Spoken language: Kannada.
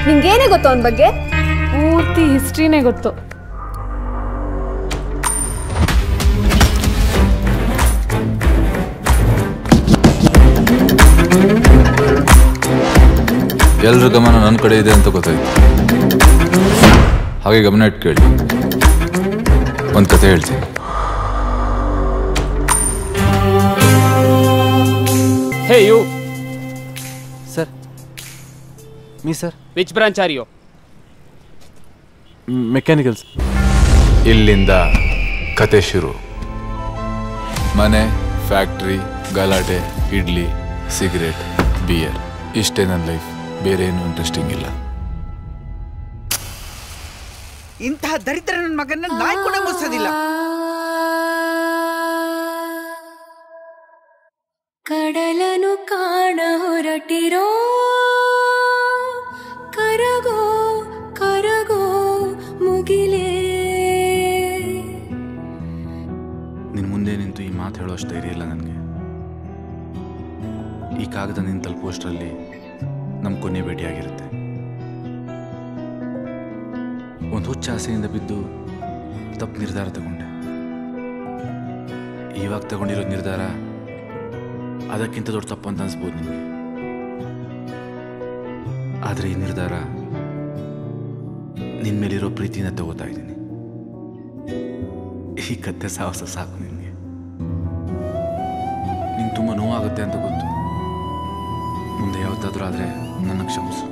ನಿಂಗೇನೇ ಗೊತ್ತು ಅವನ ಬಗ್ಗೆ? ಪೂರ್ತಿ ಹಿಸ್ಟ್ರಿನೇ ಗೊತ್ತು. ಎಲ್ಲರ ಗಮನ ನನ್ನ ಕಡೆ ಇದೆ ಅಂತ ಗೊತ್ತಾಯ್ತು. ಹಾಗೆ ಗಮನ ಇಟ್ಟು ಕೇಳಿ, ಒಂದು ಕತೆ ಹೇಳ್ತೀನಿ. Hey you. Sir. Me sir. Which branch are you? Mechanicals. ಇಲ್ಲಿಂದ ಕತೆ ಶುರು. ಮನೆ, ಫ್ಯಾಕ್ಟ್ರಿ, ಗಲಾಟೆ, ಇಡ್ಲಿ, ಸಿಗರೇಟ್, ಬಿಯರ್, ಇಷ್ಟೇ ನನ್ನ ಲೈಫ್. ಬೇರೆ ಏನು ಇಂಟ್ರೆಸ್ಟಿಂಗ್ ಇಲ್ಲ. ಇಂತಹ ದರಿದ್ರ ನನ್ನ ಮಗನ ನಾಯಿ ಕೂಡ ಮುಗಿಸೋದಿಲ್ಲ. ಕಡಲನು ಕಾಣ ಹೊರಟಿರೋ ಕರಗೋ ಕರಗೋ ಮುಗಿಲೇ. ನಿನ್ನ ಮುಂದೆ ನಿಂತು ಈ ಮಾತು ಹೇಳೋ ಅಷ್ಟು ಧೈರ್ಯ ಇಲ್ಲ ನನಗೆ. ಈ ಕಾಗದ ನಿನ್ನ ತಲುಪೋಷ್ಟರಲ್ಲಿ ನಮ್ಮ ಕೊನೆ ಭೇಟಿಯಾಗಿರುತ್ತೆ. ಒಂದು ಹುಚ್ಚ ಆಸೆಯಿಂದ ಬಿದ್ದು ತಪ್ಪು ನಿರ್ಧಾರ ತಗೊಂಡೆ. ಇವಾಗ ತಗೊಂಡಿರೋ ನಿರ್ಧಾರ ಅದಕ್ಕಿಂತ ದೊಡ್ಡ ತಪ್ಪು ಅಂತ ಅನ್ಸ್ಬೋದು ನಿಮಗೆ. ಆದರೆ ಈ ನಿರ್ಧಾರ ನಿನ್ನ ಮೇಲಿರೋ ಪ್ರೀತಿನ ತಗೋತಾ ಇದ್ದೀನಿ. ಈ ಕತ್ತೆ ಸಾಹಸ ಸಾಕು ನಿನಗೆ. ನಿಂಗೆ ತುಂಬ ನೋವಾಗುತ್ತೆ ಅಂತ ಗೊತ್ತು. ಮುಂದೆ ಯಾವತ್ತಾದ್ರೂ ಆದರೆ ನನ್ನ ಕ್ಷಮಿಸು.